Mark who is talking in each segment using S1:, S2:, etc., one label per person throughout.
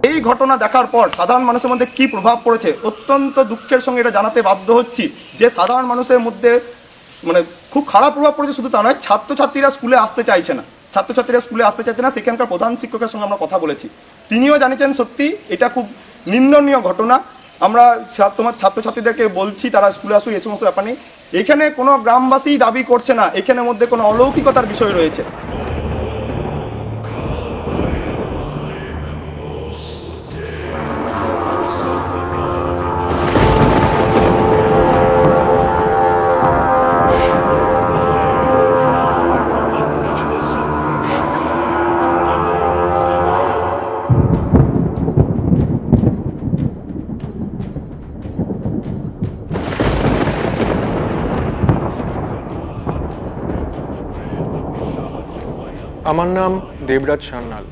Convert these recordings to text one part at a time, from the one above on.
S1: এই ঘটনা দেখার পর সাধারণ মানুষের মধ্যে কি প্রভাব পড়েছে অত্যন্ত দুঃখের সঙ্গে এটা জানাতে বাধ্য হচ্ছি যে সাধারণ মানুষের মধ্যে মানে খুব খারাপ প্রভাব পড়েছে। শুধু তা নয়, ছাত্রছাত্রীরা স্কুলে আসতে চাইছে না, সেখানকার প্রধান শিক্ষকের সঙ্গে আমরা কথা বলেছি, তিনিও জানিয়েছেন সত্যি এটা খুব নিন্দনীয় ঘটনা। আমরা তোমার ছাত্রছাত্রীদেরকে বলছি তারা স্কুলে আসুক, এই সমস্ত ব্যাপার নেই। এখানে কোনো গ্রামবাসী দাবি করছে না এখানের মধ্যে কোনো অলৌকিকতার বিষয় রয়েছে।
S2: আমার নাম দেবরাজ সান্যাল।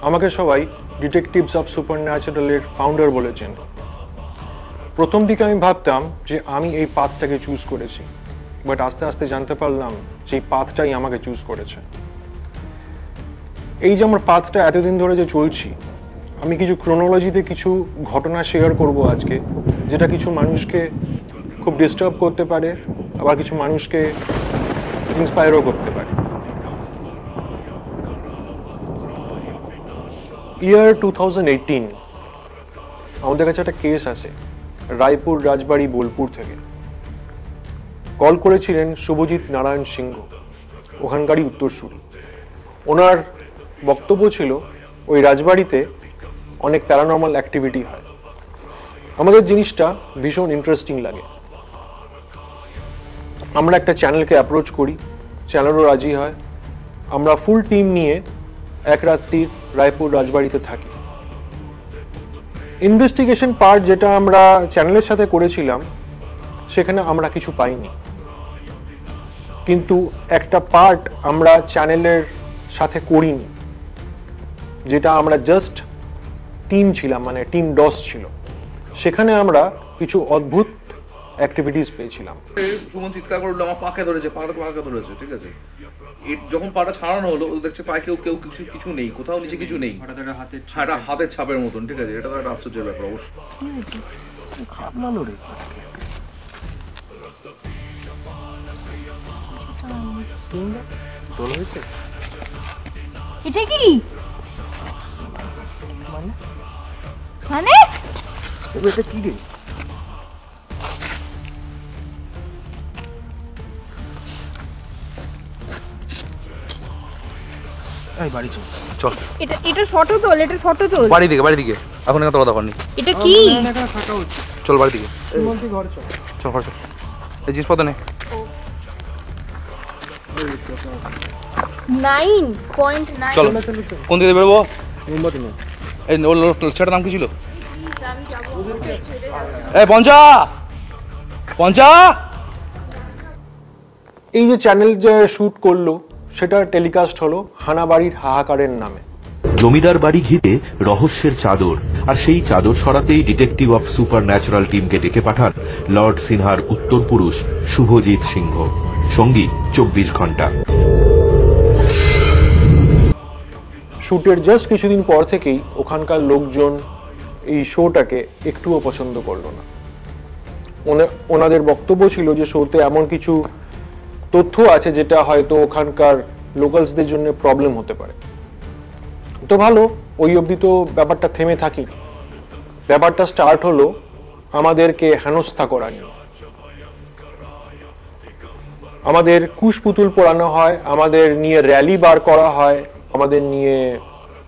S2: আমাকে সবাই ডিটেকটিভস অফ সুপারন্যাচারালের ফাউন্ডার বলেছেন। প্রথম দিকে আমি ভাবতাম যে আমি এই পাথটাকে চুজ করেছি, বাট আস্তে আস্তে জানতে পারলাম যে এই পাথটাই আমাকে চুজ করেছে। এই যে আমার পাথটা এতদিন ধরে যে চলছি, আমি কিছু ক্রোনোলজিতে কিছু ঘটনা শেয়ার করব আজকে, যেটা কিছু মানুষকে খুব ডিস্টার্ব করতে পারে, আবার কিছু মানুষকে ইন্সপায়ারও করতে পারে। ইয়ার 2018 আমাদের কাছে একটা কেস আছে রায়পুর রাজবাড়ি বোলপুর থেকে। কল করেছিলেন শুভজিৎ নারায়ণ সিংহ, ওখানকারই উত্তরসূরি। ওনার বক্তব্য ছিল ওই রাজবাড়িতে অনেক প্যারানর্মাল অ্যাক্টিভিটি হয়। আমাদের জিনিসটা ভীষণ ইন্টারেস্টিং লাগে। আমরা একটা চ্যানেলকে অ্যাপ্রোচ করি, চ্যানেলও রাজি হয়। আমরা ফুল টিম নিয়ে এক রাত্রির রায়পুর রাজবাড়িতে থাকি। ইনভেস্টিগেশন পার্ট যেটা আমরা চ্যানেলের সাথে করেছিলাম সেখানে আমরা কিছু পাইনি, কিন্তু একটা পার্ট আমরা চ্যানেলের সাথে করিনি, যেটা আমরা জাস্ট টিম ছিলাম, মানে টিম ডস ছিল। সেখানে আমরা কিছু অদ্ভুত অ্যাক্টিভিটিস পেয়েছিলাম।
S3: সুমন চিৎকার করে উঠলো, আমার পাকে ধরেছে, পাকে ধরেছে, ঠিক আছে। যখন পাটা ছাড়ানো হলো, ও দেখছে পায়ে কেউ কিছু নেই, কোথাও নিচে কিছু নেই, হাতের ছাপের মতন, ঠিক আছে। এটা তো একটা আশ্চর্যের ব্যাপার অবশ্য।
S4: এটা কি মানে
S1: এটা কি রে? বাড়ি চল,
S4: এটার ফটো তোল,
S3: বাড়ি দিকে এখন এখানে তোলা দরকার নেই।
S4: এটা কি?
S3: চল বাড়ি দিকে, চল ঘর চল, এই জিনিসপত্র নে।
S4: 9.9
S3: চলো কোন দিকে বেরোবো? এই ছেলেটার নাম কি ছিল? এই পঞ্চা।
S2: এই যে চ্যানেল যে শুট করলো সেটা টেলিকাস্ট হলো হানাবাড়ির হাহাকারের নামে।
S5: জমিদার বাড়ি ঘিরে রহস্যের চাদর, আর সেই চাদর সরাতেই ডিটেকটিভ অফ সুপারন্যাচারাল টিমকে ডেকে পাঠান লর্ড সিনহার উত্তর পুরুষ শুভজিৎ সিংহ, সঙ্গী 24 ঘন্টা।
S2: শুটের জাস্ট কিছুদিন পর থেকেই ওখানকার লোকজন এই শোটাকে একটুও পছন্দ করলো না। ওনাদের বক্তব্য ছিল যে শোতে এমন কিছু তথ্য আছে যেটা হয়তো ওখানকার লোকালসদের জন্য প্রবলেম হতে পারে। তো ভালো, ওই অবধি তো ব্যাপারটা থেমে থাকি। ব্যাপারটা স্টার্ট হলো আমাদেরকে হেনস্থা করা নিয়ে। আমাদের কুশপুতুল পোড়ানো হয়, আমাদের নিয়ে র্যালি বার করা হয়, আমাদের নিয়ে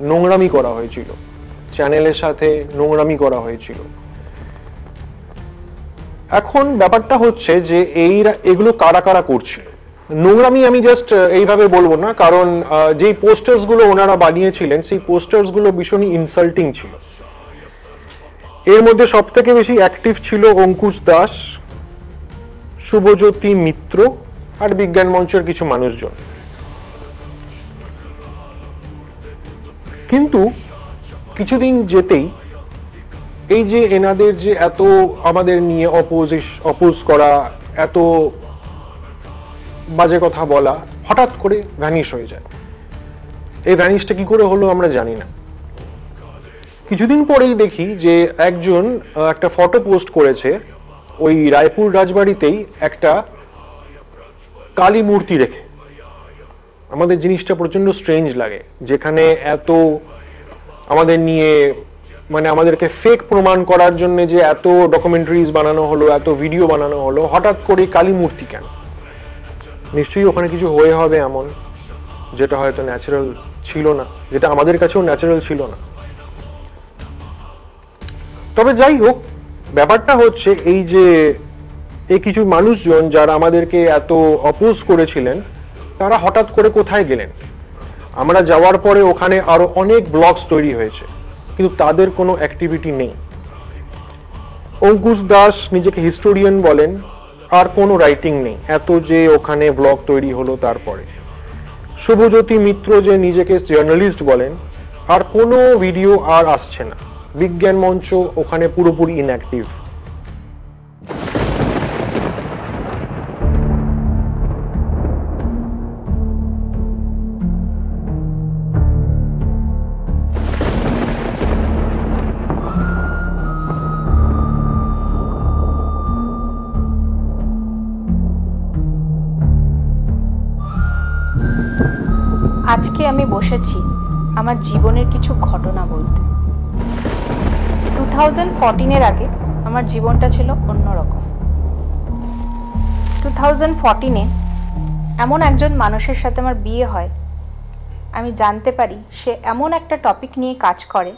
S2: নোংরামি করা হয়েছিল, চ্যানেলের সাথে নোংরামি করা হয়েছিল। এখন ব্যাপারটা হচ্ছে যে এগুলো কারা কারা করছে। নোংরামি আমি জাস্ট এইভাবে বলবো না, কারণ যেই পোস্টার্স গুলো ওনারা বানিয়েছিলেন সেই পোস্টার্স গুলো ভীষণই ইনসাল্টিং ছিল। এর মধ্যে সব থেকে বেশি অ্যাক্টিভ ছিল অঙ্কুশ দাস, শুভজ্যোতি মিত্র আর বিজ্ঞান মঞ্চের কিছু মানুষজন। কিন্তু কিছুদিন যেতেই এই যে এনাদের যে এত আমাদের নিয়ে অপোজ করা, এত বাজে কথা বলা, হঠাৎ করে ভ্যানিশ হয়ে যায়। এই ভ্যানিশটা কি করে হলো আমরা জানি না। কিছুদিন পরেই দেখি যে একজন একটা ফটো পোস্ট করেছে ওই রায়পুর রাজবাড়িতেই একটা কালী মূর্তি রেখে। আমাদের জিনিসটা প্রচন্ড স্ট্রেঞ্জ লাগে, যেখানে এত আমাদের নিয়ে মানে আমাদেরকে ফেক প্রমাণ করার জন্য যে এত ডকুমেন্টারিজ বানানো হলো, এত ভিডিও বানানো হলো, হঠাৎ করে কালী মূর্তি কেন? নিশ্চয়ই ওখানে কিছু হয়ে হবে এমন, যেটা হয়তো ন্যাচারাল ছিল না, যেটা আমাদের কাছেও ন্যাচারাল ছিল না। তবে যাই হোক, ব্যাপারটা হচ্ছে এই যে এই কিছু মানুষজন যারা আমাদেরকে এত অপোজ করেছিলেন, তারা হঠাৎ করে কোথায় গেলেন? আমরা যাওয়ার পরে ওখানে আরো অনেক ব্লগস তৈরি হয়েছে, কিন্তু তাদের কোনো অ্যাক্টিভিটি নেই। অঙ্কুশ দাস নিজেকে হিস্টোরিয়ান বলেন, আর কোনো রাইটিং নেই। এত যে ওখানে ব্লগ তৈরি হলো তারপরে শুভজ্যোতি মিত্র যে নিজেকে জার্নালিস্ট বলেন, আর কোনো ভিডিও আর আসছে না। বিজ্ঞান মঞ্চ ওখানে পুরোপুরি ইনঅ্যাক্টিভ।
S6: আজকে আমি বসেছি আমার জীবনের কিছু ঘটনা বলতে। 2014-এর আগে আমার জীবনটা ছিল অন্যরকম। 2014-এ এমন একজন মানুষের সাথে আমার বিয়ে হয়। আমি জানতে পারি সে এমন একটা টপিক নিয়ে কাজ করে,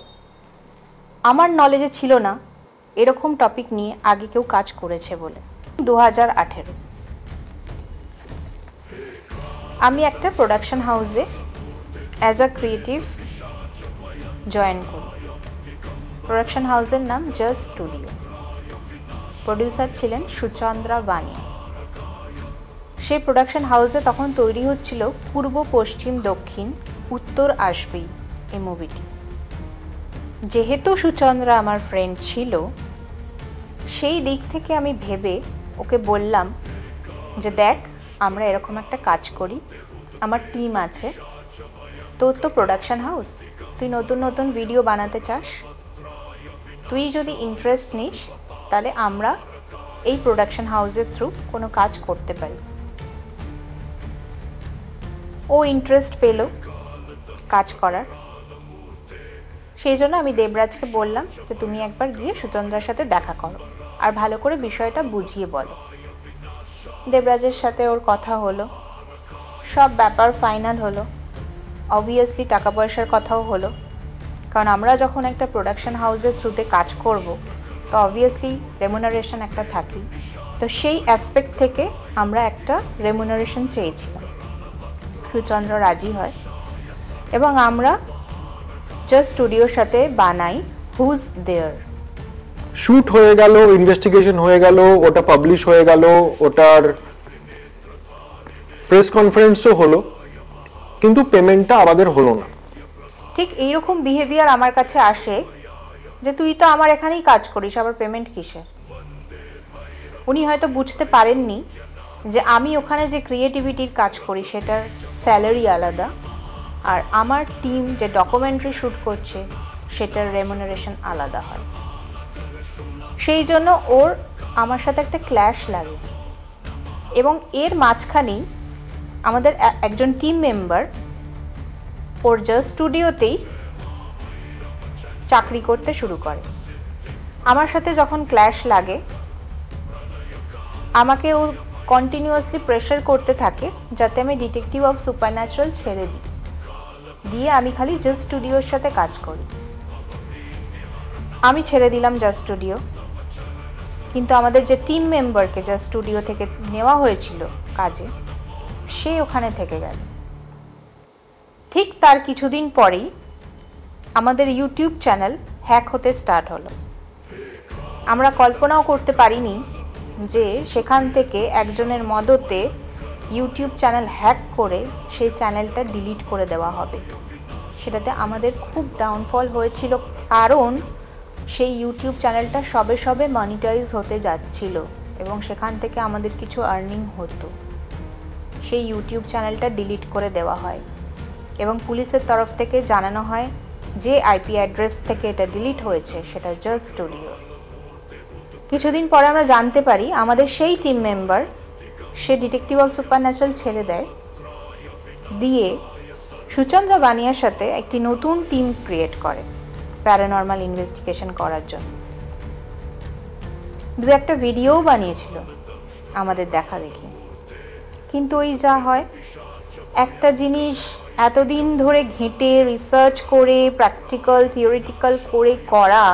S6: আমার নলেজে ছিল না এরকম টপিক নিয়ে আগে কেউ কাজ করেছে বলে। 2018 আমি একটা প্রোডাকশন হাউসে অ্যাজ আ ক্রিয়েটিভ জয়েন করি। প্রোডাকশন হাউসের নাম জাস্ট স্টুডিও। প্রডিউসার ছিলেন সুচন্দ্রা বানিয়া। সেই প্রোডাকশন হাউসে তখন তৈরি হচ্ছিল পূর্ব পশ্চিম দক্ষিণ উত্তর আসবেই এই মুভিটি। যেহেতু সুচন্দ্রা আমার ফ্রেন্ড ছিল, সেই দিক থেকে আমি ভেবে ওকে বললাম যে দেখ, আমরা এরকম একটা কাজ করি, আমার টিম আছে, তোর তো প্রোডাকশন হাউস, তুই নতুন নতুন ভিডিও বানাতে চাস, তুই যদি ইন্টারেস্ট নিস তাহলে আমরা এই প্রোডাকশন হাউসের থ্রু কোনো কাজ করতে পারি। ও ইন্টারেস্ট পেল কাজ করার। সেই জন্য আমি দেবরাজকে বললাম যে তুমি একবার গিয়ে সুচন্দ্রার সাথে দেখা করো আর ভালো করে বিষয়টা বুঝিয়ে বলো। দেবরাজের সাথে ওর কথা হলো, সব ব্যাপার ফাইনাল হলো। অবভিয়াসলি টাকা পয়সার কথাও হলো, কারণ আমরা যখন একটা প্রোডাকশন হাউসের থ্রুতে কাজ করব তো অবভিয়াসলি রেমুনারেশন একটা থাকি। তো সেই অ্যাসপেক্ট থেকে আমরা একটা রেমুনারেশন চেয়েছিলাম। সুচন্দ্র রাজি হয় এবং আমরা জাস্ট স্টুডিওর সাথে বানাই হুজ দেয়ার।
S2: শুট হয়ে গেল, ইনভেস্টিগেশন হয়ে গেল, ওটা পাবলিশ হয়ে গেল, ওটার প্রেস কনফারেন্সও হলো, কিন্তু পেমেন্টটা আমাদের হলো না।
S6: ঠিক এইরকম বিহেভিয়ার আমার কাছে আসে যে তুই তো আমার এখানেই কাজ করিস, আবার পেমেন্ট কিসের? উনি হয়তো বুঝতে পারেননি যে আমি ওখানে যে ক্রিয়েটিভিটির কাজ করি সেটার স্যালারি আলাদা, আর আমার টিম যে ডকুমেন্টারি শ্যুট করছে সেটার রেমুনারেশন আলাদা হয়। সেই জন্য ওর আমার সাথে একটা ক্ল্যাশ লাগে। এবং এর মাঝখানেই আমাদের একজন টিম মেম্বার ওর জাস্ট স্টুডিওতেই চাকরি করতে শুরু করে। আমার সাথে যখন ক্ল্যাশ লাগে আমাকে ও কন্টিনিউয়াসলি প্রেশার করতে থাকে যাতে আমি ডিটেকটিভ অফ সুপারন্যাচারাল ছেড়ে দিই, দিয়ে আমি খালি জাস্ট স্টুডিওর সাথে কাজ করি। আমি ছেড়ে দিলাম জাস্ট স্টুডিও, কিন্তু আমাদের যে টিম মেম্বারকে জাস্ট স্টুডিও থেকে নেওয়া হয়েছিল কাজে, সে ওখানে থেকে গেল। ঠিক তার কিছুদিন পরেই আমাদের ইউটিউব চ্যানেল হ্যাক হতে স্টার্ট হলো। আমরা কল্পনাও করতে পারিনি যে সেখান থেকে একজনের মদতে ইউটিউব চ্যানেল হ্যাক করে সেই চ্যানেলটা ডিলিট করে দেওয়া হবে। সেটাতে আমাদের খুব ডাউনফল হয়েছিল, কারণ সেই ইউটিউব চ্যানেলটা সবে সবে মনিটাইজ হতে যাচ্ছিল এবং সেখান থেকে আমাদের কিছু আর্নিং হতো। সেই ইউটিউব চ্যানেলটা ডিলিট করে দেওয়া হয় এবং পুলিশের তরফ থেকে জানানো হয় যে আইপি অ্যাড্রেস থেকে এটা ডিলিট হয়েছে সেটা জাস্ট স্টুডিও। কিছুদিন পরে আমরা জানতে পারি আমাদের সেই team member say detective of supernatural ছেড়ে দেয়, দিয়ে সুচন্দ্র বানিয়ার সাথে একটি নতুন টিম ক্রিয়েট করে প্যারানর্মাল ইনভেস্টিগেশন করার জন্য। দু একটা ভিডিওও বানিয়েছিল আমাদের দেখা দেখি। কিন্তু ওই যা হয়, একটা জিনিস এতদিন ধরে ঘেঁটে রিসার্চ করে প্র্যাকটিক্যাল থিওরিটিক্যাল করে করা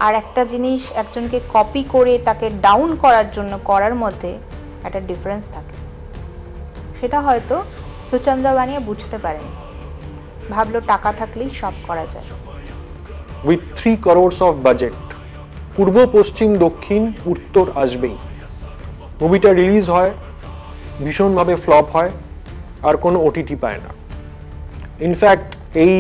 S6: আর একটা জিনিস একজনকে কপি করে তাকে ডাউন করার জন্য করার মধ্যে একটা ডিফারেন্স থাকে। সেটা হয়তো সুচন্দ্র বানিয়া বুঝতে পারেনি, ভাবলো টাকা থাকলেই সব করা যায়।
S2: উইথ 3 crores অফ বাজেট, পূর্ব পশ্চিম দক্ষিণ উত্তর আসবেই। মুভিটা রিলিজ হয়, ভীষণভাবে ফ্লপ হয়, আর কোনো ওটিটি পায় না। ইনফ্যাক্ট এই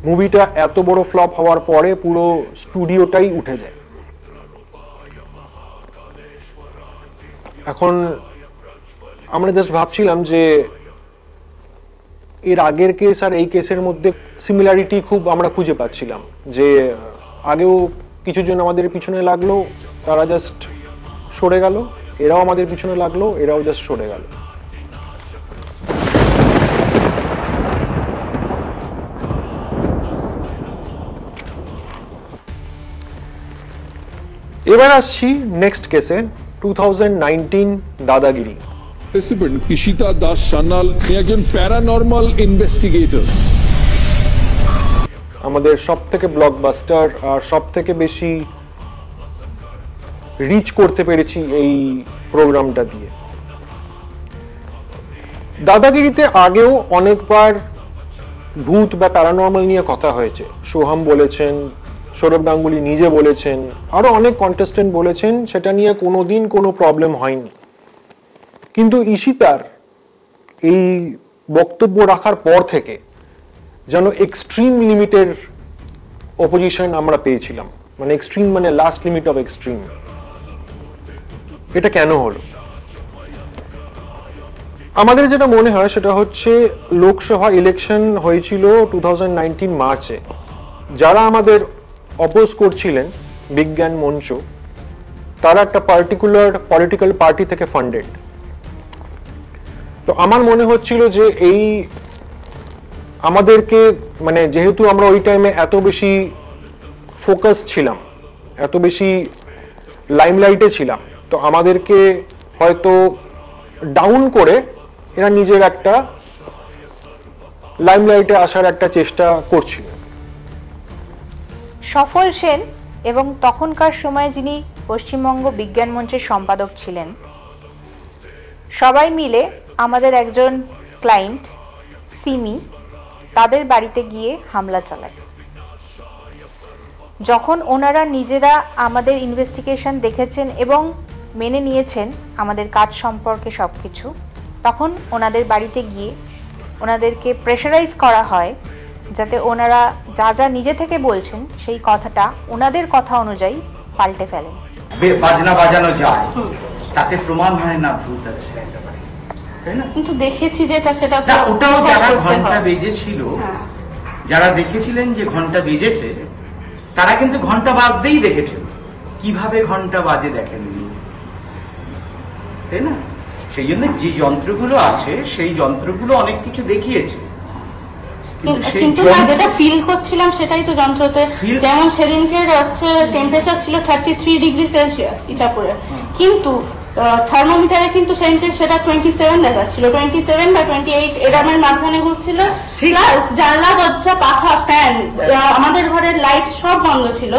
S2: মুভিটা এত বড় ফ্লপ হওয়ার পরে পুরো স্টুডিওটাই উঠে যায়। এখন আমরা জাস্ট ভাবছিলাম যে এর আগের কেস আর এই কেসের মধ্যে সিমিলারিটি খুব আমরা খুঁজে পাচ্ছিলাম, যে আগেও কিছু জন আমাদের পিছনে লাগলো, তারা জাস্ট সরে গেল, এরাও আমাদের পিছনে লাগলো, এরাও জাস্ট সরে গেল। এবার আসছি নেক্সট কেসে, 2019 দাদাগিরি।
S7: Participant Ishita Das Shanal একজন প্যারানর্মাল ইনভেস্টিগেটর।
S2: আমাদের সব থেকে ব্লকবাস্টার আর সব থেকে বেশি রিচ করতে পেরেছি এই প্রোগ্রামটা দিয়ে। দাদাগিরিতে আগেও অনেকবার ভূত বা প্যারানর্মাল নিয়ে কথা হয়েছে। সোহাম বলেছেন, সৌরভ গাঙ্গুলি নিজে বলেছেন, আরো অনেক কন্টেস্টেন্ট বলেছেন, সেটা নিয়ে কোনোদিন কোনো প্রবলেম হয়নি। কিন্তু ঈশিতার এই বক্তব্য রাখার পর থেকে যেন এক্সট্রিম লিমিটের অপোজিশন আমরা পেয়েছিলাম, মানে এক্সট্রিম মানে লাস্ট লিমিট অফ এক্সট্রিম। এটা কেন হলো? আমাদের যেটা মনে হয় সেটা হচ্ছে লোকসভা ইলেকশন হয়েছিল 2019 মার্চে। যারা আমাদের অপোজ করছিলেন বিজ্ঞান মঞ্চ, তারা একটা পার্টিকুলার পলিটিক্যাল পার্টি থেকে ফান্ডেড। তো আমার মনে হচ্ছিল যে এই আমাদেরকে, মানে যেহেতু আমরা ওই টাইমে এত বেশি ফোকাস ছিলাম, এত বেশি লাইমলাইটে ছিলাম, তো আমাদেরকে হয়তো ডাউন করে এরা নিজের একটা লাইমলাইটে আসার একটা চেষ্টা করছিল।
S6: সফল সেন এবং তখনকার সময়ে যিনি পশ্চিমবঙ্গ বিজ্ঞান মঞ্চের সম্পাদক ছিলেন, সবাই মিলে আমাদের একজন ক্লায়েন্ট সিমি তাদের বাড়িতে গিয়ে হামলা চালায়। যখন ওনারা নিজেরা আমাদের ইনভেস্টিগেশন দেখেছেন এবং মেনে নিয়েছেন আমাদের কাজ সম্পর্কে সব কিছু, তখন ওনাদের বাড়িতে গিয়ে ওনাদেরকে প্রেশারাইজ করা হয় যাতে ওনারা যা যা নিজে থেকে বলছেন সেই কথাটা ওনাদের কথা অনুযায়ী পাল্টে ফেলেন।
S8: বাজনা বাজানো যায়, তাতে প্রমাণ হয় না ভূত আছে,
S9: কিন্তু দেখেছি যেটা সেটা
S8: ওটাও যারা ঘন্টা বেজেছিল, যারা দেখেছিলেন যে ঘন্টা বেজেছে, তারা কিন্তু ঘন্টা বাজতেই দেখেছিল। কিভাবে ঘন্টা বাজে দেখেননি, তাই না? সেই জন্য যে যন্ত্রগুলো আছে সেই যন্ত্রগুলো অনেক কিছু দেখিয়েছে,
S9: কিন্তু যেটা ফিল করছিলাম সেটাই তো যন্ত্রতে। যেমন সেদিনকে হচ্ছে টেম্পারেচার ছিল 33 ডিগ্রি সেলসিয়াস ইটাপুরে, কিন্তু থার্মোমিটারে কিন্তু সেটা 27 দেখাচ্ছিল, 27 বা 28 এরকমের মাঝখানে ঘুরছিল। প্লাস জানলা দরজা পাখা ফ্যান আমাদের ঘরের লাইট সব বন্ধ ছিল,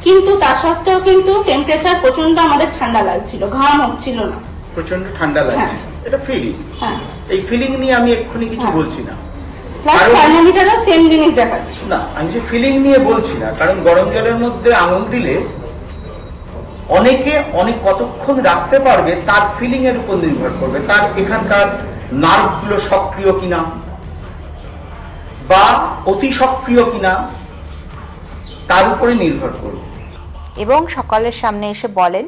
S9: কিন্তু তা সত্ত্বেও কিন্তু টেম্পারেচার প্রচন্ড আমাদের ঠান্ডা লাগছিল, ঘাম হচ্ছিল না,
S8: প্রচন্ড ঠান্ডা লাগছে। এটা ফিলিং, এই ফিলিং নিয়ে আমি এক্ষুনি কিছু বলছি না।
S9: প্লাস থার্মোমিটারও সেম জিনিস দেখাচ্ছে
S8: না, আমি যে ফিলিং নিয়ে বলছি না, কারণ গরম জলের মধ্যে আঙুল দিলে অনেকে অনেক কতক্ষণ রাখতে পারবে তার ফিলিং এর উপর নির্ভর করবে, তার এখানকার নার্ভ গুলো সক্রিয় কিনা বা অতি সক্রিয় কিনা তার উপরে নির্ভর করবে।
S6: এবং সকলের সামনে এসে বলেন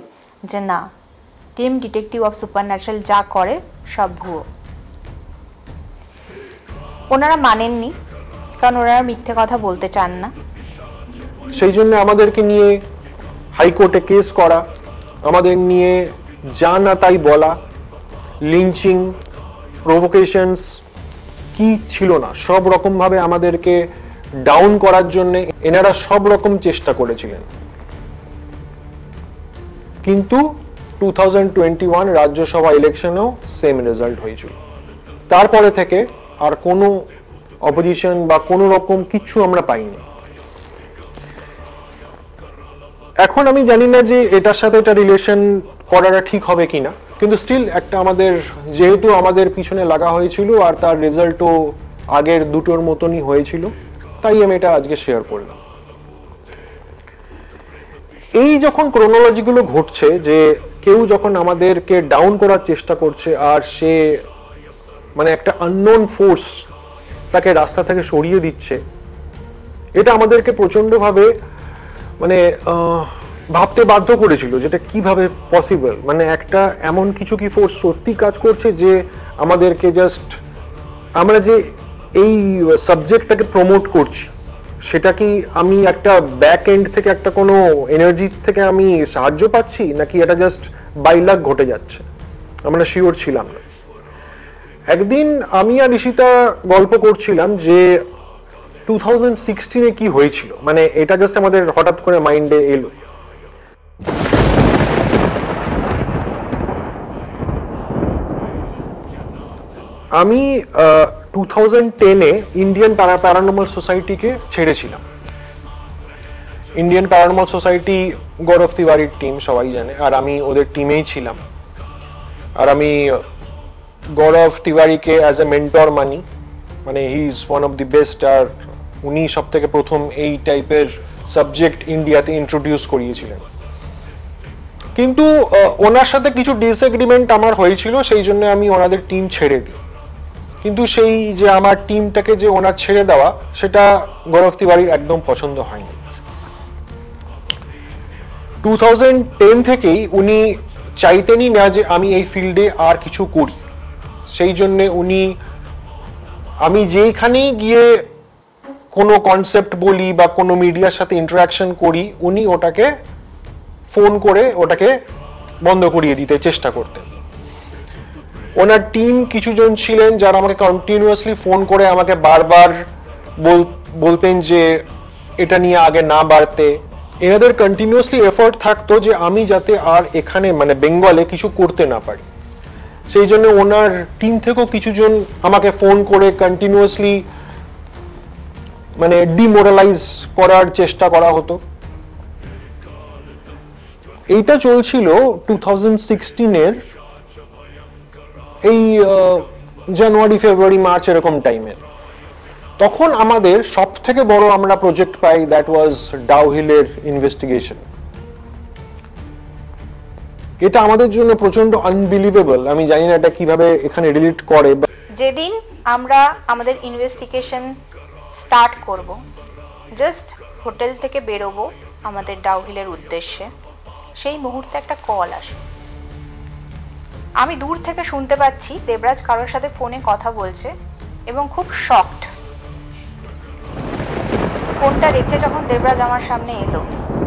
S6: যে না, টিম ডিটেকটিভ অফ সুপারন্যাচারাল যা করে সব ভুয়ো। ওনারা মানেননি, কারণ ওনারা মিথ্যে কথা বলতে চান না।
S2: সেই জন্য আমাদেরকে নিয়ে হাইকোর্টে কেস করা, আমাদের নিয়ে যা না তাই বলা, লিঞ্চিং, প্রভোকেশনস কি ছিল না, সব রকম ভাবে আমাদেরকে ডাউন করার জন্য এনারা সব রকম চেষ্টা করেছিলেন। কিন্তু 2021 রাজ্যসভা ইলেকশনেও সেম রেজাল্ট হয়েছিল। তারপরে থেকে আর কোনো অপোজিশন বা কোনো রকম কিছু আমরা পাইনি। এখন আমি জানি না যে এটার সাথে এটা রিলেশন করাটা ঠিক হবে কিনা, কিন্তু স্টিল একটা আমাদের, যেহেতু আমাদের পিছনে লাগা হয়েছিল আর তার রেজাল্টও আগের দুটোর মতনই হয়েছিল, তাই আমি এটা আজকে শেয়ার করলাম। এই যখন ক্রোনোলজিগুলো ঘটছে, যে কেউ যখন আমাদেরকে ডাউন করার চেষ্টা করছে আর সে মানে একটা আননোন ফোর্স তাকে রাস্তা থেকে সরিয়ে দিচ্ছে, এটা আমাদেরকে প্রচন্ডভাবে মানে ভাবতে বাধ্য করেছিল যেটা কিভাবে পসিবল, মানে একটা এমন কিছু কি ফোর্স সত্যি কাজ করছে যে আমাদেরকে জাস্ট, আমরা যে এই সাবজেক্টটাকে প্রমোট করছি সেটা কি আমি একটা ব্যাক এন্ড থেকে একটা কোনো এনার্জি থেকে আমি সাহায্য পাচ্ছি, নাকি এটা জাস্ট বাই লাক ঘটে যাচ্ছে, আমরা শিওর ছিলাম না। একদিন আমি আর ঋষিতা গল্প করছিলাম যে 2016-এ কি হয়েছিল, মানে এটা জাস্ট আমাদের হঠাৎ করে মাইন্ডে এলো। আমি 2010-এ ইন্ডিয়ান প্যারানর্মাল সোসাইটিকে ছেড়েছিলাম। ইন্ডিয়ান প্যারানর্মাল সোসাইটি গৌরব তিওয়ারির টিম, সবাই জানে, আর আমি ওদের টিমেই ছিলাম। আর আমি গৌরব তিওয়ারিকে অ্যাজ এ মেন্টর মানি, মানে he is one of the best, আর উনি সব থেকে প্রথম এই টাইপের সাবজেক্ট ইন্ডিয়াতে ইন্ট্রোডিউস করিয়েছিলেন। কিন্তু ওনার সাথে কিছু ডিসএগ্রিমেন্ট আমার হয়েছিল, সেই জন্য আমি ওনাদের টিম ছেড়ে দিই। কিন্তু সেই যে আমার টিমটাকে যে ওনার ছেড়ে দেওয়া, সেটা গৌরব তিওয়ারির একদম পছন্দ হয়নি। 2010 থেকেই উনি চাইতেনই না যে আমি এই ফিল্ডে আর কিছু করি, সেই জন্য উনি, আমি যেখানেই গিয়ে কোনো কনসেপ্ট বলি বা কোনো মিডিয়ার সাথে ইন্টারাকশন করি, উনি ওটাকে ফোন করে ওটাকে বন্ধ করিয়ে দিতে চেষ্টা করতেন। ওনার টিম কিছুজন ছিলেন যারা আমাকে কন্টিনিউয়াসলি ফোন করে আমাকে বারবার বলতেন যে এটা নিয়ে আগে না বাড়তে। এনাদের কন্টিনিউয়াসলি এফোর্ট থাকতো যে আমি যাতে আর এখানে মানে বেঙ্গলে কিছু করতে না পারি, সেই জন্য ওনার টিম থেকেও কিছুজন আমাকে ফোন করে কন্টিনিউয়াসলি মানে ডিমোরালাইজ করার চেষ্টা করা হতো। এইটা চলছিল 2016-এর এই জানুয়ারি, ফেব্রুয়ারি, মার্চ এরকম টাইমে। তখন আমাদের সব থেকে বড় আমরা প্রজেক্ট পাই, দ্যাট ওয়াজ ডাউহিলের ইনভেস্টিগেশন। এটা আমাদের জন্য প্রচন্ড আনবিলিভেবল, আমি জানি না এটা কিভাবে এখানে রিলেট করে।
S6: যেদিন আমরা আমাদের ইনভেস্টিগেশন স্টার্ট করব, জাস্ট হোটেল থেকে বেরোবো আমাদের ডাউহিলের উদ্দেশ্যে, সেই মুহূর্তে একটা কল আসে। আমি দূর থেকে শুনতে পাচ্ছি দেবরাজ কারোর সাথে ফোনে কথা বলছে এবং খুব শকড। ফোনটা রেখে যখন দেবরাজ আমার সামনে এলো,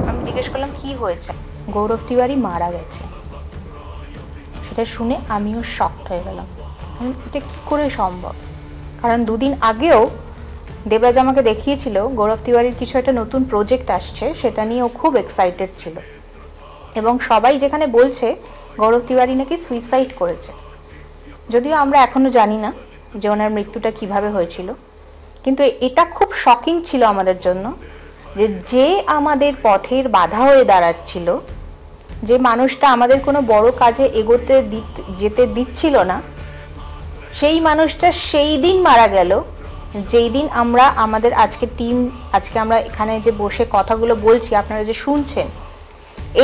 S6: আমি জিজ্ঞেস করলাম কি হয়েছে। গৌরব তিওয়ারি মারা গেছে। সেটা শুনে আমিও শকড হয়ে গেলাম, এটা কি করে সম্ভব? কারণ দুদিন আগেও দেবরাজ আমাকে দেখিয়েছিল গৌরব তিওয়ারির কিছু একটা নতুন প্রজেক্ট আসছে, সেটা নিয়ে ও খুব এক্সাইটেড ছিল, এবং সবাই যেখানে বলছে গৌরব তিওয়ারি নাকি সুইসাইড করেছে। যদিও আমরা এখনো জানি না যে ওনার মৃত্যুটা কিভাবে হয়েছিল, কিন্তু এটা খুব শকিং ছিল আমাদের জন্য যে আমাদের পথের বাধা হয়ে দাঁড়াচ্ছিল, যে মানুষটা আমাদের কোনো বড় কাজে যেতে দিচ্ছিল না, সেই মানুষটা সেই দিন মারা গেল যেই দিন আমরা আমাদের আজকে আমরা এখানে যে বসে কথাগুলো বলছি, আপনারা যে শুনছেন,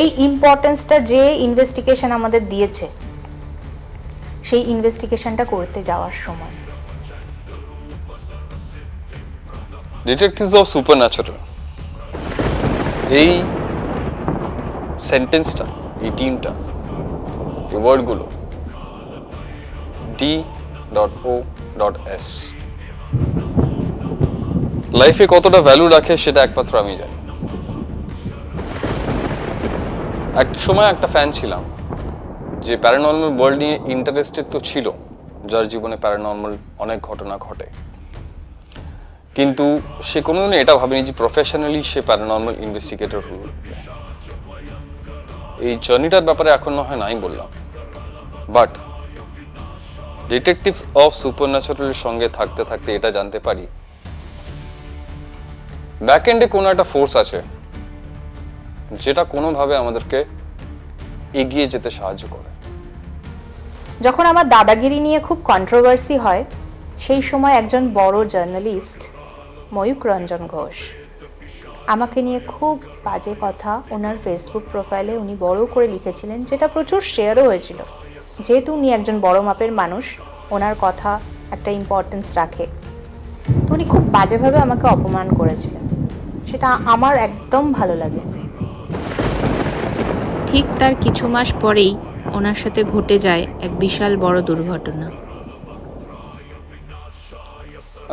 S6: এই ইম্পর্টেন্সটা যে ইনভেস্টিগেশন আমাদের দিয়েছে, সেই ইনভেস্টিগেশনটা করতে যাওয়ার সময়।
S10: ডিটেকটিভস অফ সুপারন্যাচুরাল এই সেন্টেন্সটা, এই টিমটা, এই ওয়ার্ডগুলো D.O.S লাইফে কতটা ভ্যালু রাখে সেটা একমাত্র আমি জানি। একটা সময় একটা ফ্যান ছিলাম যে প্যারানর্মাল ওয়ার্ল্ড নিয়ে ইন্টারেস্টেড তো ছিল, যার জীবনে প্যারানর্মাল অনেক ঘটনা ঘটে, কিন্তু সে কোনোদিন এটা ভাবেনি যে প্রফেশনালি সে প্যারানর্মাল ইনভেস্টিগেটর হল। এই জার্নিটার ব্যাপারে এখন না হয় নাই বললাম, বাট ডিটেকটিভস অফ সুপারন্যাচুরালের সঙ্গে থাকতে থাকতে এটা জানতে পারি ব্যাক এন্ডে কোনো একটা ফোর্স আছে যেটা কোনোভাবে আমাদেরকে এগিয়ে যেতে সাহায্য করে।
S6: যখন আমার দাদাগিরি নিয়ে খুব কন্ট্রোভার্সি হয়, সেই সময় একজন বড় জার্নালিস্ট ময়ূক রঞ্জন ঘোষ আমাকে নিয়ে খুব বাজে কথা ওনার ফেসবুক প্রোফাইলে উনি বড় করে লিখেছিলেন, যেটা প্রচুর শেয়ারও হয়েছিল। যেহেতু উনি একজন বড় মাপের মানুষ, ওনার কথা একটা ইম্পর্টেন্স রাখে, তো উনি খুব বাজেভাবে আমাকে অপমান করেছিলেন, সেটা আমার একদম ভালো লাগে।
S11: ঠিক তার কিছু মাস পরেই ওনার সাথে ঘটে যায় এক বিশাল বড় দুর্ঘটনা।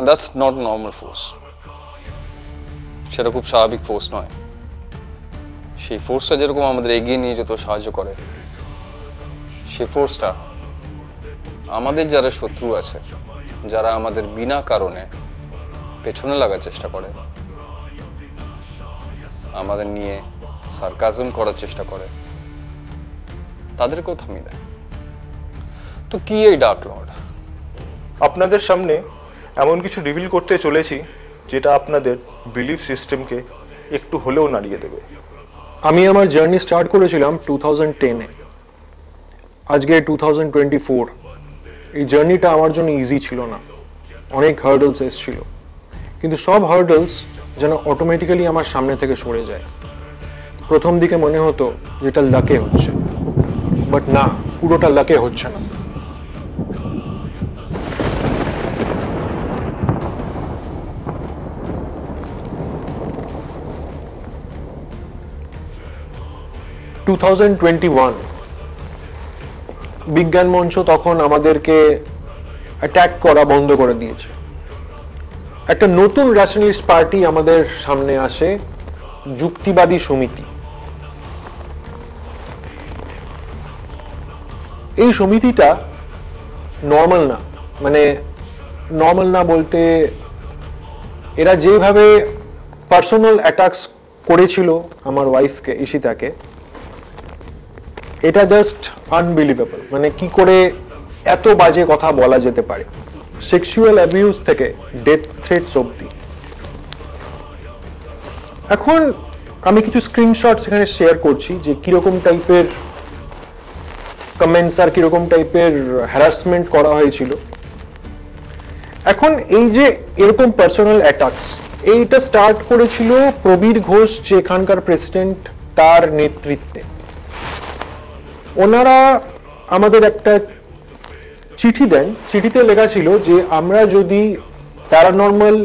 S10: দ্যাটস নট নর্মাল ফোর্স, সেটা খুব স্বাভাবিক ফোর্স নয়। সেই ফোর্সটা যেরকম আমাদের এগিয়ে নিয়ে যেতে সাহায্য করে, সেই ফোর্সটা আমাদের যারা শত্রু আছে, যারা আমাদের বিনা কারণে পেছনে লাগার চেষ্টা করে, আমাদের নিয়ে সার্কাজম করার চেষ্টা করে, তাদেরকেও থামিয়ে দেয়। তো কি এই ডার্ক লর্ড?
S2: আপনাদের সামনে এমন কিছু রিভিল করতে চলেছি যেটা আপনাদের বিলিফ সিস্টেমকে একটু হলেও নাড়িয়ে দেবে। আমি আমার জার্নি স্টার্ট করেছিলাম 2010-এ, আজকে 2024। এই জার্নিটা আমার জন্য ইজি ছিল না, অনেক হার্ডলস এসেছিল, কিন্তু সব হার্ডলস যেন অটোমেটিক্যালি আমার সামনে থেকে সরে যায়। প্রথম দিকে মনে হতো যেটা লাকে হচ্ছে, বাট না, পুরোটা লাকে হচ্ছে না। বিজ্ঞান মঞ্চ তখন আমাদেরকে অ্যাটাক করা বন্ধ করে দিয়েছে। একটা নতুন ন্যাশনালিস্ট পার্টি আমাদের সামনে আসে, যুক্তিবাদী সমিতি। এই সমিতিটা নর্মাল না, মানে নর্মাল না বলতে এরা যেভাবে পার্সোনাল অ্যাটাকস করেছিল আমার ওয়াইফকে, ঈশিতাকে, এটা জাস্ট আনবিলিভেবল। মানে কি করে এত বাজে কথা বলা যেতে পারে, সেক্সুয়াল অ্যাবিউজ থেকে ডেথ থ্রেটস অবধি। এখন আমি কিছু স্ক্রিনশট সেখানে শেয়ার করছি যে কিরকম টাইপের কমেন্টস আর কিরকম টাইপের হ্যারাসমেন্ট করা হয়েছিল। এখন এই যে এরকম পার্সোনাল অ্যাটাকস, এইটা স্টার্ট করেছিল প্রবীর ঘোষ, যে এখানকার প্রেসিডেন্ট, তার নেতৃত্বে। ওনারা আমাদের একটা চিঠি দেন, চিঠিতে লেখা ছিল যে আমরা যদি প্যারানর্মাল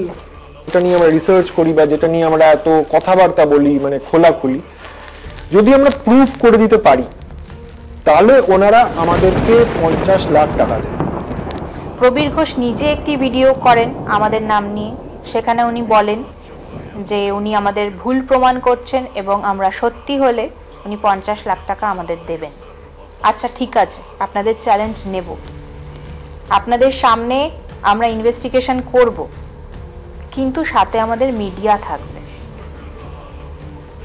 S2: এটা নিয়ে আমরা রিসার্চ করি বা যেটা নিয়ে আমরা এত কথাবার্তা বলি, মানে খোলাখুলি, যদি আমরা প্রুফ করে দিতে পারি তাহলে ওনারা আমাদেরকে 50 লাখ টাকা দেন।
S6: প্রবীর ঘোষ নিজে একটি ভিডিও করেন আমাদের নাম নিয়ে, সেখানে উনি বলেন যে উনি আমাদের ভুল প্রমাণ করছেন এবং আমরা সত্যি হলে উনি 50 লাখ টাকা আমাদের দেবেন। আচ্ছা ঠিক আছে, আপনাদের চ্যালেঞ্জ নেব, আপনাদের সামনে আমরা ইনভেস্টিগেশন করব, কিন্তু সাথে আমাদের মিডিয়া থাকবে,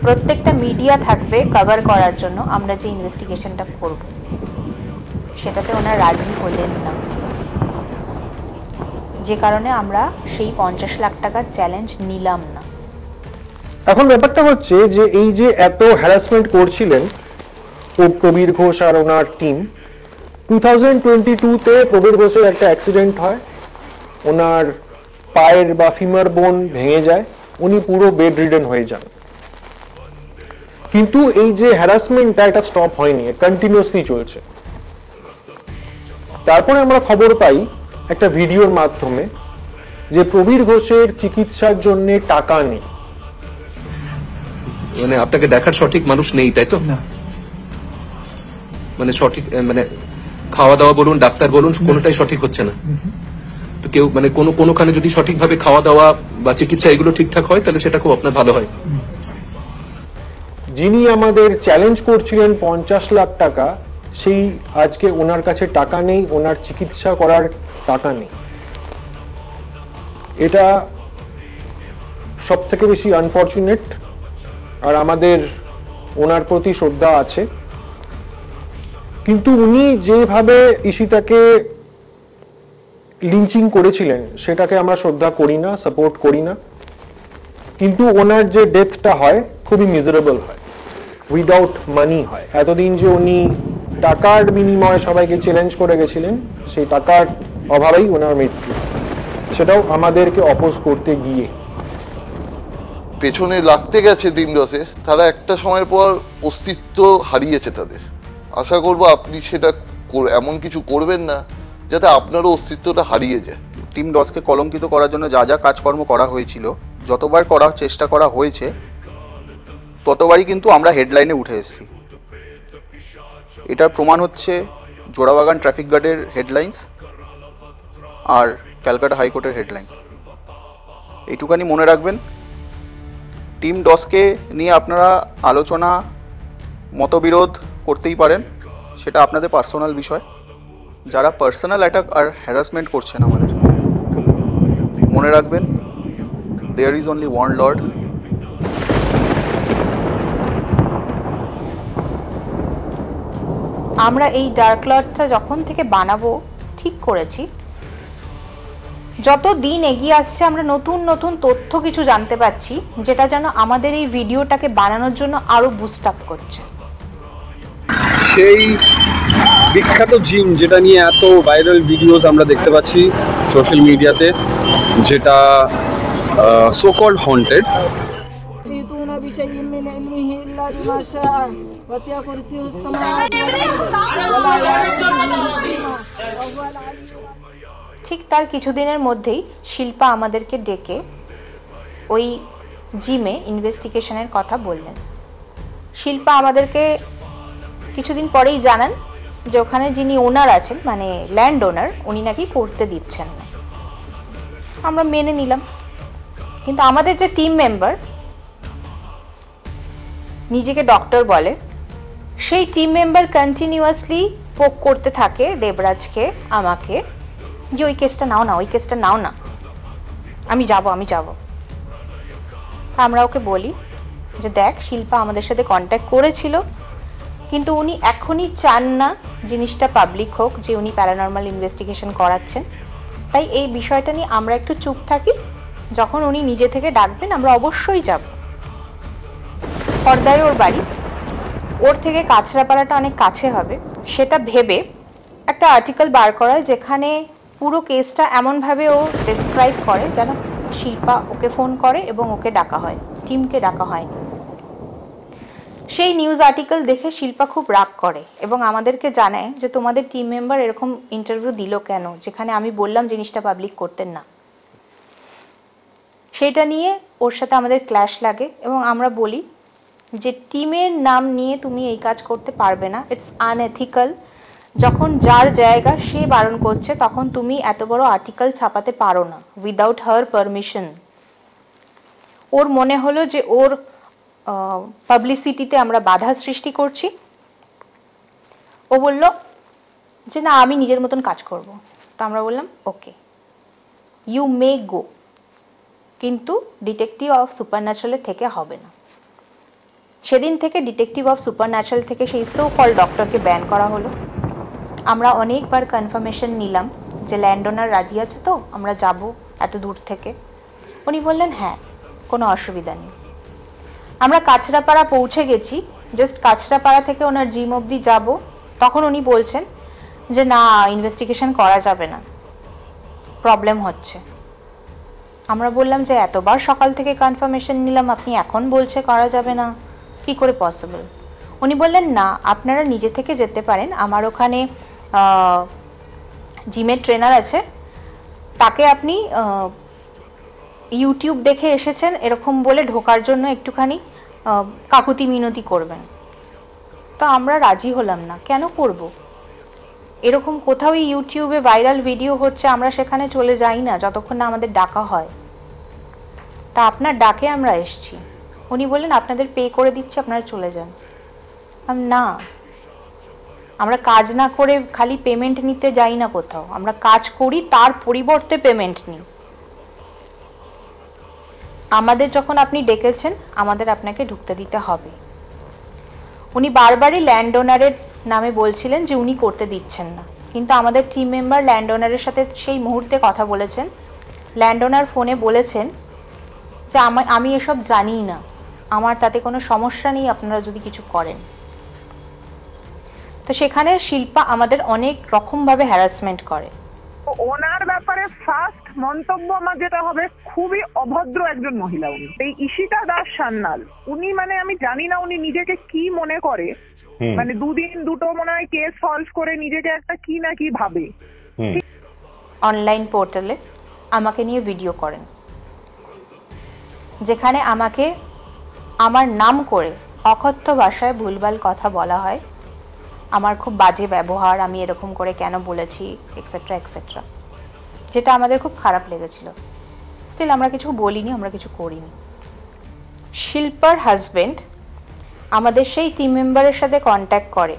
S6: প্রত্যেকটা মিডিয়া থাকবে কভার করার জন্য আমরা যে ইনভেস্টিগেশনটা করব। সেটাতে ওনারা রাজি হলেন না, যে কারণে আমরা সেই 50 লাখ টাকার চ্যালেঞ্জ নিলাম না।
S2: এখন ব্যাপারটা হচ্ছে যে এই যে এত হ্যারাসমেন্ট করছিলেন প্রবীর ঘোষ আর ওনার টিম, 2022-তে প্রবীর ঘোষের একটা অ্যাক্সিডেন্ট হয়, ওনার পায়ের বা ফিমার বোন ভেঙে যায়, উনি পুরো বেড রিডেন হয়ে যান। কিন্তু এই যে হ্যারাসমেন্টটা, এটা স্টপ হয়নি, কন্টিনিউয়াসলি চলছে। তারপরে আমরা খবর পাই একটা ভিডিওর মাধ্যমে যে প্রবীর ঘোষের চিকিৎসার জন্য টাকা নেই।
S12: মানে আপনাকে দেখার সঠিক মানুষ নেই, তাই তো? মানে সঠিক মানে খাওয়া দাওয়া বলুন, ডাক্তার বলুন, কোনোটাই সঠিক হচ্ছে না। তো কেউ মানে কোনোখানে যদি সঠিকভাবে খাওয়া দাওয়া বা চিকিৎসা এগুলো ঠিকঠাক হয় তাহলে সেটা খুব আপনার ভালো হয়।
S2: যিনি আমাদের চ্যালেঞ্জ করছিলেন 50 লাখ টাকা, সেই আজকে ওনার কাছে টাকা নেই, ওনার চিকিৎসা করার টাকা নেই। এটা সব থেকে বেশি আনফরচুনেট। আর আমাদের ওনার প্রতি শ্রদ্ধা আছে, কিন্তু উনি যেভাবে ঈশিতাকে লিঞ্চিং করেছিলেন সেটাকে আমরা শ্রদ্ধা করি না, সাপোর্ট করি না। কিন্তু ওনার যে ডেথটা হয় খুবই মিজারেবল হয়, উইদাউট মানি হয়। এতদিন যে উনি টাকার বিনিময়ে সবাইকে চ্যালেঞ্জ করে গেছিলেন, সেই টাকার অভাবেই ওনার মৃত্যু, সেটাও আমাদেরকে অপোজ করতে গিয়ে।
S13: পেছনে লাগতে গেছে টিম টসে, তারা একটা সময়ের পর অস্তিত্ব হারিয়েছে তাদের। আশা করবো আপনি সেটা এমন কিছু করবেন না যাতে আপনারও অস্তিত্বটা হারিয়ে যায়।
S14: টিম টসকে কলঙ্কিত করার জন্য যা যা কাজকর্ম করা হয়েছিল, যতবার করার চেষ্টা করা হয়েছে ততবারই কিন্তু আমরা হেডলাইনে উঠে এসেছি। এটার প্রমাণ হচ্ছে জোড়াবাগান ট্রাফিক গার্ডের হেডলাইন্স আর ক্যালকাটা হাইকোর্টের হেডলাইন। এইটুকানি মনে রাখবেন, টিম টসকে নিয়ে আপনারা আলোচনা মতবিরোধ করতেই পারেন, সেটা আপনাদের পার্সোনাল বিষয়। যারা পার্সোনাল অ্যাটাক আর হ্যারাসমেন্ট করছেন আমাদের, মনে রাখবেন there is only one lord.
S6: আমরা এই ডার্ক লর্ডটা যখন থেকে বানাবো ঠিক করেছি, যত দিন এগিয়ে আসছে আমরা নতুন নতুন তথ্য কিছু জানতে পারছি, যেটা যেন আমাদের এই ভিডিওটাকে বানানোর জন্য আরো বুস্ট আপ করছে।
S15: সেই বিখ্যাত জিম যেটা নিয়ে এত ভাইরাল ভিডিওস আমরা দেখতে পাচ্ছি সোশ্যাল মিডিয়াতে, যেটা সো কল্ড হন্টেড,
S6: ঠিক তার কিছুদিনের মধ্যেই শিল্পা আমাদেরকে ডেকে ওই জিমে ইনভেস্টিগেশনের কথা বললেন। শিল্পা আমাদেরকে কিছুদিন পরেই জানান যে ওখানে যিনি ওনার আছেন, মানে ল্যান্ড ওনার, উনি নাকি করতে দিচ্ছেন না। আমরা মেনে নিলাম, কিন্তু আমাদের যে টিম মেম্বার নিজেকে ডক্টর বলে, সেই টিম মেম্বার কন্টিনিউয়াসলি পোক করতে থাকে দেবরাজকে, আমাকে, যে ওই কেসটা নাও না, ওই কেসটা নাও না, আমি যাব। আমরা ওকে বলি যে দেখ, শিল্পা আমাদের সাথে কন্ট্যাক্ট করেছিল, কিন্তু উনি এখনই চান না জিনিসটা পাবলিক হোক যে উনি প্যারানর্মাল ইনভেস্টিগেশন করাচ্ছেন। তাই এই বিষয়টা নিয়ে আমরা একটু চুপ থাকি, যখন উনি নিজে থেকে ডাকবেন আমরা অবশ্যই যাব। পর্দায় ওর বাড়ি, ওর থেকে কাছড়াপাড়াটা অনেক কাছে হবে, সেটা ভেবে একটা আর্টিকেল বার করা যেখানে পুরো কেসটা এমনভাবে ও ডেসক্রাইব করে যেন শিল্পা ওকে ফোন করে এবং ওকে ডাকা হয়, টিমকে ডাকা হয়নি। সেই নিউজ আর্টিকেল দেখে শিল্পা খুব রাগ করে এবং আমাদেরকে জানায় যে তোমাদের টিম মেম্বার এরকম ইন্টারভিউ দিল কেন, যেখানে আমি বললাম জিনিসটা পাবলিক করতেন না। সেটা নিয়ে ওর সাথে আমাদের ক্ল্যাশ লাগে এবং আমরা বলি যে টিমের নাম নিয়ে তুমি এই কাজ করতে পারবে না, ইটস আনএথিক্যাল। যখন যার জায়গা সে বারণ করছে তখন তুমি এত বড় আর্টিকেল ছাপাতে পারো না উইদাউট হার পারমিশন। ওর মনে হলো যে ওর পাবলিসিটিতে আমরা বাধা সৃষ্টি করছি। ও বলল যে না, আমি নিজের মতন কাজ করব। তো আমরা বললাম ওকে, ইউ মে গো, কিন্তু ডিটেকটিভ অফ সুপারন্যাচারাল থেকে হবে না। সেদিন থেকে ডিটেকটিভ অফ সুপারন্যাচারাল থেকে সেই সো কল ডক্টরকে ব্যান করা হলো। আমরা অনেকবার কনফার্মেশন নিলাম যে ল্যান্ড ওনার রাজি আছে তো আমরা যাব এত দূর থেকে। উনি বললেন হ্যাঁ, কোনো অসুবিধা নেই। আমরা কাছড়াপাড়া পৌঁছে গেছি, জাস্ট কাছড়াপাড়া থেকে ওনার জিম অবধি যাব, তখন উনি বলছেন যে না, ইনভেস্টিগেশন করা যাবে না, প্রবলেম হচ্ছে। আমরা বললাম যে এতবার সকাল থেকে কনফার্মেশন নিলাম, আপনি এখন বলছে করা যাবে না, কি করে পসিবল? উনি বললেন না, আপনারা নিজে থেকে যেতে পারেন, আমার ওখানে জিমের ট্রেনার আছে, তাকে আপনি ইউটিউব দেখে এসেছেন এরকম বলে ঢোকার জন্য একটুখানি কাকুতি মিনতি করবেন। তো আমরা রাজি হলাম না। কেন করব? এরকম কোথাও ইউটিউবে ভাইরাল ভিডিও হচ্ছে, আমরা সেখানে চলে যাই না যতক্ষণ না আমাদের ডাকা হয়। তা আপনার ডাকে আমরা এসছি। উনি বললেন আপনাদের পে করে দিচ্ছি, আপনারা চলে যান। না, আমরা কাজ না করে খালি পেমেন্ট নিতে যাই না কোথাও, আমরা কাজ করি তার পরিবর্তে পেমেন্ট নিই। আমাদের যখন আপনি ডেকেছেন আমাদের আপনাকে ঢুকতে দিতে হবে। উনি বারবারই ল্যান্ড ওনারের নামে বলছিলেন যে উনি করতে দিচ্ছেন না, কিন্তু আমাদের টিম মেম্বার ল্যান্ড ওনারের সাথে সেই মুহূর্তে কথা বলেছেন। ল্যান্ড ওনার ফোনে বলেছেন যে আমি এসব জানিই না, আমার তাতে কোনো সমস্যা নেই আপনারা যদি কিছু করেন। তো সেখানে শিল্পা আমাদের অনেক রকমভাবে হ্যারাসমেন্ট করে।
S16: ওনার ব্যাপারে ফার্স্ট মন্তব্য আমার যেটা হবে, খুবই অভদ্র একজন মহিলা উনি। এই ঈশিতা দাস সান্যাল, উনি মানে আমি জানি না উনি নিজেকে কি মনে করে, মানে দুদিন দুটো মনে হয় কেস সলভ করে নিজেকে একটা কি না কি ভাবে।
S6: অনলাইন পোর্টালে আমাকে নিয়ে ভিডিও করেন, যেখানে আমাকে আমার নাম করে অকথ্য ভাষায় ভুলভাল কথা বলা হয়, আমার খুব বাজে ব্যবহার, আমি এরকম করে কেন বলেছি এক্সেট্রা এক্সেট্রা, যেটা আমাদের খুব খারাপ লেগেছিল। স্টিল আমরা কিছু বলিনি, আমরা কিছু করিনি। শিল্পার হাজবেন্ড আমাদের সেই টিম মেম্বারের সাথে কন্ট্যাক্ট করে।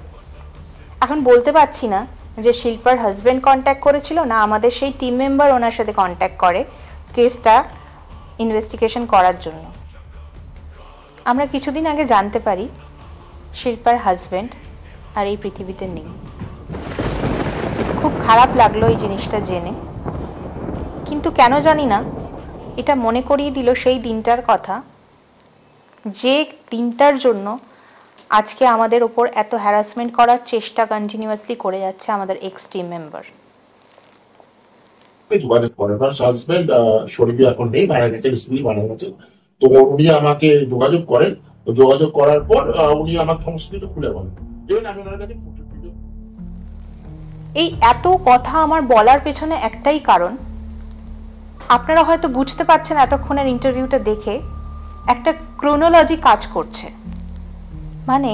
S6: এখন বলতে পারছি না যে শিল্পার হাজবেন্ড কন্ট্যাক্ট করেছিল না আমাদের সেই টিম মেম্বার ওনার সাথে কন্ট্যাক্ট করে কেসটা ইনভেস্টিগেশন করার জন্য। আমরা কিছুদিন আগে জানতে পারি শিল্পার হাজবেন্ড আর এই পৃথিবীতে নেই। খুব খারাপ লাগলো এই জিনিসটা জেনে, কিন্তু কেন জানি না এটা মনে করিয়ে দিল সেই দিনটার কথা, যে দিনটার জন্য আজকে আমাদের ওপর এত হ্যারাসমেন্ট করার চেষ্টা কন্টিনিউয়াসলি করে যাচ্ছে আমাদের এক্স টিম মেম্বার।
S17: যোগাযোগ করে তার হাজবেন্ড শরীরে এখন নেই, মারা গেছে, স্ত্রী মারা গেছে। তো উনি আমাকে যোগাযোগ করেন, তো যোগাযোগ করার পর উনি আমাকে সমস্ত কিছু খুলে বলেন।
S6: এই এত কথা আমার বলার পেছনে একটাই কারণ, আপনারা হয়তো বুঝতে পারছেন এতক্ষণের ইন্টারভিউটা দেখে একটা ক্রোনোলজি কাজ করছে। মানে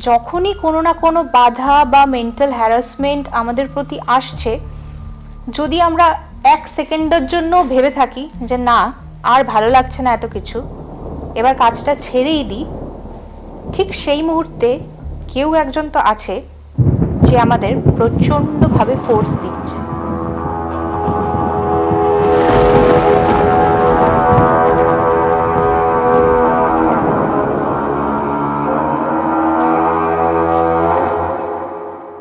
S6: যখনই কোনো না কোনো বাধা বা মেন্টাল হ্যারাসমেন্ট আমাদের প্রতি আসছে, যদি আমরা এক সেকেন্ডের জন্য ভেবে থাকি যে না আর ভালো লাগছে না এত কিছু, এবার কাজটা ছেড়েই দিই, ঠিক সেই মুহূর্তে কেউ একজন তো আছে যে আমাদের প্রচণ্ডভাবে ফোর্স দিচ্ছে।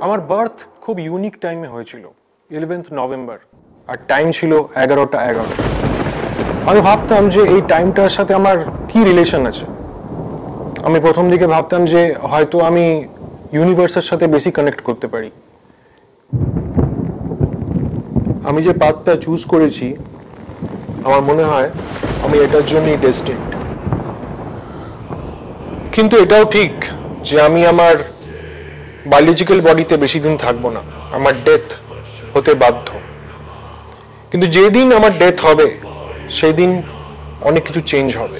S2: আমার বার্থ খুব ইউনিক টাইমে হয়েছিল, 11th নভেম্বর, আর টাইম ছিল 11:11। আমি ভাবতাম যে এই টাইমটার সাথে আমার কি রিলেশন আছে। আমি প্রথম দিকে ভাবতাম যে হয়তো আমি ইউনিভার্সের সাথে বেশি কানেক্ট করতে পারি। আমি যে পাথটা চুজ করেছি আমার মনে হয় আমি এটার জন্যই ডেস্টিনড। কিন্তু এটাও ঠিক যে আমি আমার বায়োলজিক্যাল বডিতে বেশি দিন থাকবো না, আমার ডেথ হতে বাধ্য। কিন্তু যেদিন আমার ডেথ হবে সেই দিন অনেক কিছু চেঞ্জ হবে,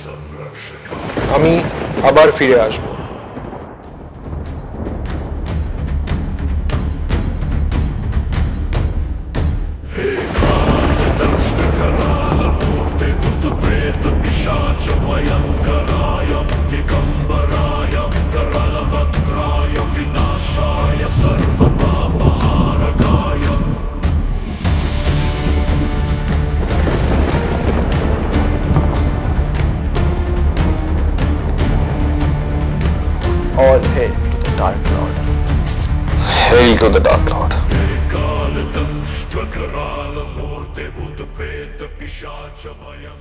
S2: আমি আবার ফিরে আসবো।
S18: All hail to the Dark Lord.
S10: Hail to the Dark Lord.
S19: काल दंष्ट्र कराल मूर्ते भूत प्रेत पिशाच भयं